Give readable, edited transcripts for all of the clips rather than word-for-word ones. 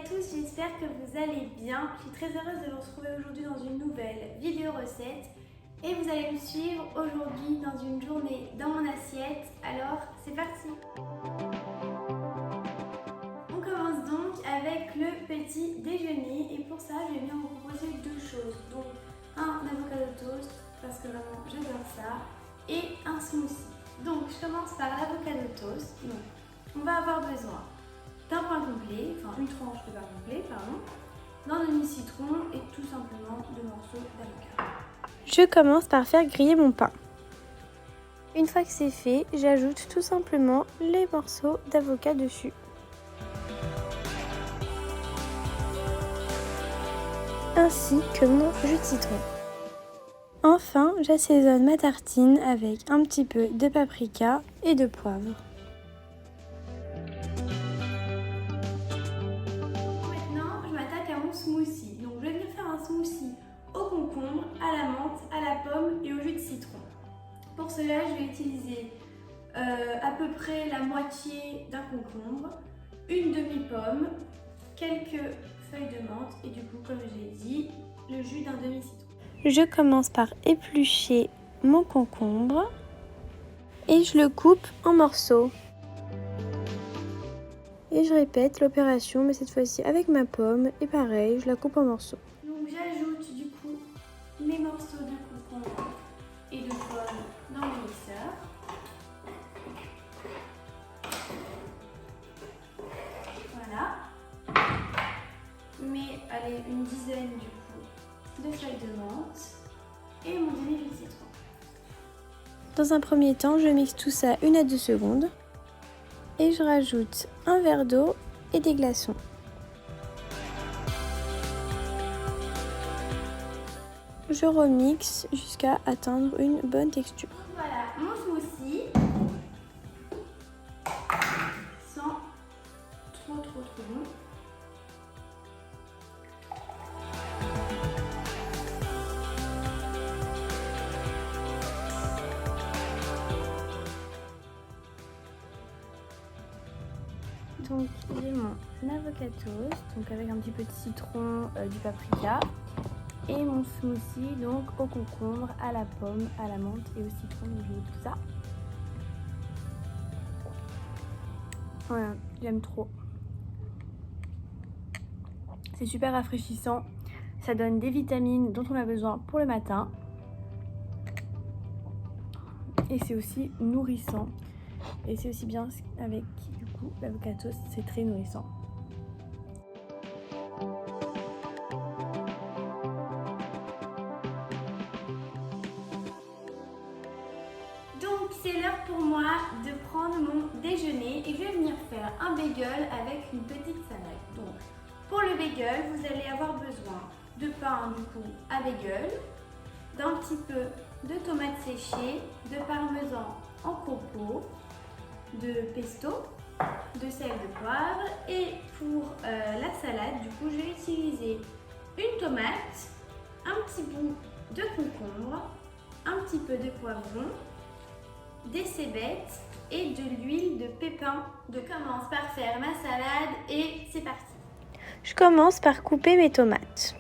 tous, j'espère que vous allez bien. Je suis très heureuse de vous retrouver aujourd'hui dans une nouvelle vidéo recette. Et vous allez me suivre aujourd'hui dans une journée dans mon assiette. Alors, c'est parti! On commence donc avec le petit déjeuner. Et pour ça, je vais bien vous proposer deux choses. Donc, un avocado toast, parce que vraiment j'adore ça. Et un smoothie. Donc, je commence par l'avocado toast. Donc, on va avoir besoin d'un pain complet, enfin une tranche de pain complet, pardon, d'un demi-citron et tout simplement 2 morceaux d'avocat. Je commence par faire griller mon pain. Une fois que c'est fait, j'ajoute tout simplement les morceaux d'avocat dessus. Ainsi que mon jus de citron. Enfin, j'assaisonne ma tartine avec un petit peu de paprika et de poivre. Smoothie. Donc je vais venir faire un smoothie au concombre, à la menthe, à la pomme et au jus de citron. Pour cela, je vais utiliser à peu près la moitié d'un concombre, une demi-pomme, quelques feuilles de menthe et du coup, comme j'ai dit, le jus d'un demi-citron. Je commence par éplucher mon concombre et je le coupe en morceaux. Et je répète l'opération, mais cette fois-ci avec ma pomme. Et pareil, je la coupe en morceaux. Donc j'ajoute du coup mes morceaux de concombre et de pomme dans le mixeur. Voilà. Je mets une dizaine du coup de feuilles de menthe et mon demi-jus de citron. Dans un premier temps, je mixe tout ça 1 à 2 secondes. Et je rajoute un verre d'eau et des glaçons. Je remixe jusqu'à atteindre une bonne texture. Voilà mon smoothie, sans trop long. Donc j'ai mon avocado toast, donc avec un petit peu de citron, du paprika, et mon smoothie donc au concombre, à la pomme, à la menthe et au citron, donc je mets tout ça. Voilà, j'aime trop. C'est super rafraîchissant, ça donne des vitamines dont on a besoin pour le matin. Et c'est aussi nourrissant. Et c'est aussi bien avec du coup l'avocado toast, c'est très nourrissant. Donc c'est l'heure pour moi de prendre mon déjeuner et je vais venir faire un bagel avec une petite salade. Donc pour le bagel, vous allez avoir besoin de pain du coup à bagel, d'un petit peu de tomates séchées, de parmesan en copeaux, de pesto, de sel, de poivre, et pour la salade, du coup, je vais utiliser une tomate, un petit bout de concombre, un petit peu de poivron, des cébettes et de l'huile de pépins. Je commence par faire ma salade et c'est parti. Je commence par couper mes tomates.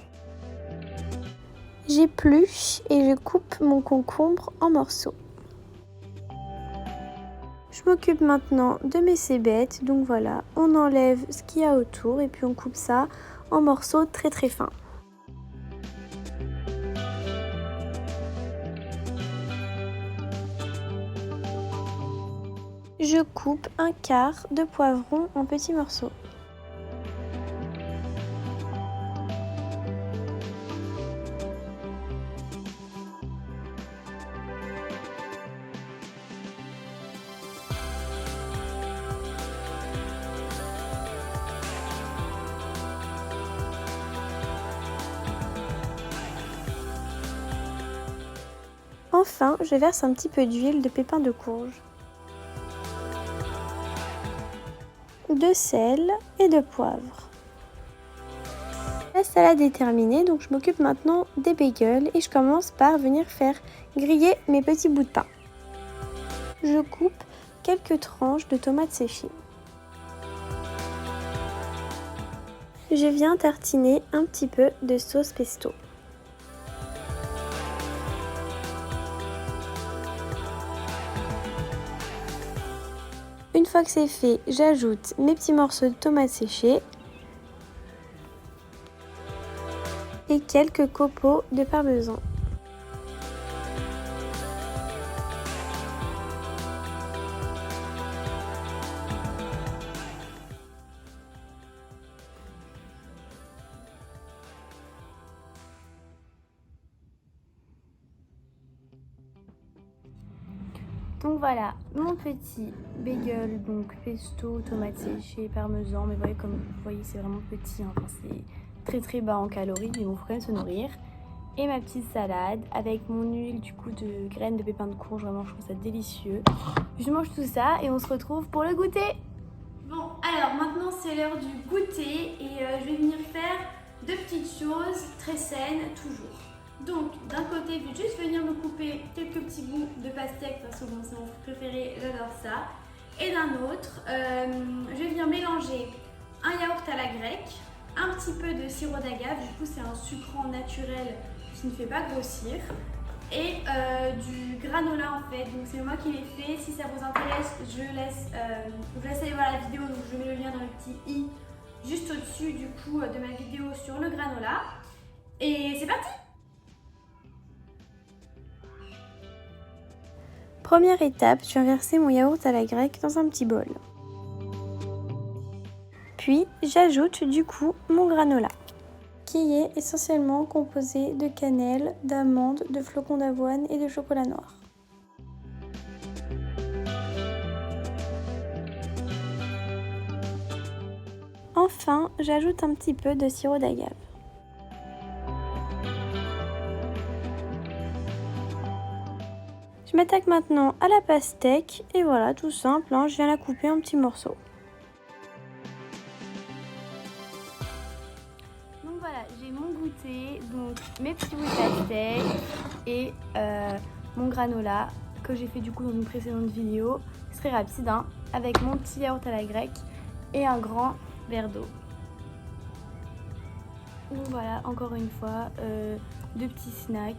J'épluche et je coupe mon concombre en morceaux. Je m'occupe maintenant de mes cébettes, donc voilà, on enlève ce qu'il y a autour et puis on coupe ça en morceaux très fins. Je coupe un quart de poivron en petits morceaux. Enfin, je verse un petit peu d'huile de pépins de courge, de sel et de poivre. La salade est terminée, donc je m'occupe maintenant des bagels et je commence par venir faire griller mes petits bouts de pain. Je coupe quelques tranches de tomates séchées. je viens tartiner un petit peu de sauce pesto. Une fois que c'est fait, j'ajoute mes petits morceaux de tomates séchées et quelques copeaux de parmesan. Donc voilà, mon petit bagel, donc pesto, tomates séchées, parmesan, mais vous voyez, comme vous voyez, c'est vraiment petit, hein. Enfin, c'est très bas en calories, mais bon, il faut quand même se nourrir. Et ma petite salade avec mon huile du coup de graines de pépins de courge, vraiment je trouve ça délicieux. Je mange tout ça et on se retrouve pour le goûter. Bon, alors maintenant c'est l'heure du goûter et je vais venir faire deux petites choses très saines toujours. Donc d'un côté, je vais juste venir me couper quelques petits bouts de pastèque parce que bon, c'est mon fruit préféré, j'adore ça. Et d'un autre, je vais venir mélanger un yaourt à la grecque, un petit peu de sirop d'agave, du coup c'est un sucrant naturel qui ne fait pas grossir, et du granola en fait, donc c'est moi qui l'ai fait. Si ça vous intéresse, je vous laisse aller voir la vidéo, donc je mets le lien dans le petit i juste au-dessus du coup de ma vidéo sur le granola. Et c'est parti! Première étape, je vais verser mon yaourt à la grecque dans un petit bol. Puis j'ajoute du coup mon granola, qui est essentiellement composé de cannelle, d'amandes, de flocons d'avoine et de chocolat noir. Enfin, j'ajoute un petit peu de sirop d'agave. Je m'attaque maintenant à la pastèque et voilà, tout simple, hein, je viens la couper en petits morceaux. Donc voilà, j'ai mon goûter, donc mes petits bouts de pastèque et mon granola que j'ai fait du coup dans une précédente vidéo. C'est très rapide, hein, avec mon petit yaourt à la grecque et un grand verre d'eau. Donc voilà, encore une fois, deux petits snacks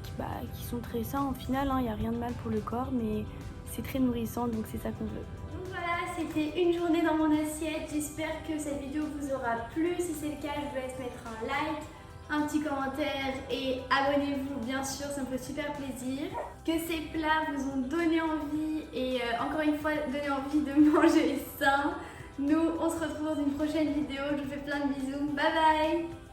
qui sont très sains au final, hein, y a rien de mal pour le corps, mais c'est très nourrissant, donc c'est ça qu'on veut. Donc voilà, c'était une journée dans mon assiette. J'espère que cette vidéo vous aura plu. Si c'est le cas, je vous laisse mettre un like, un petit commentaire et abonnez-vous bien sûr, ça me fait super plaisir. Que ces plats vous ont donné envie et encore une fois donné envie de manger sain. Nous, on se retrouve dans une prochaine vidéo. Je vous fais plein de bisous. Bye bye!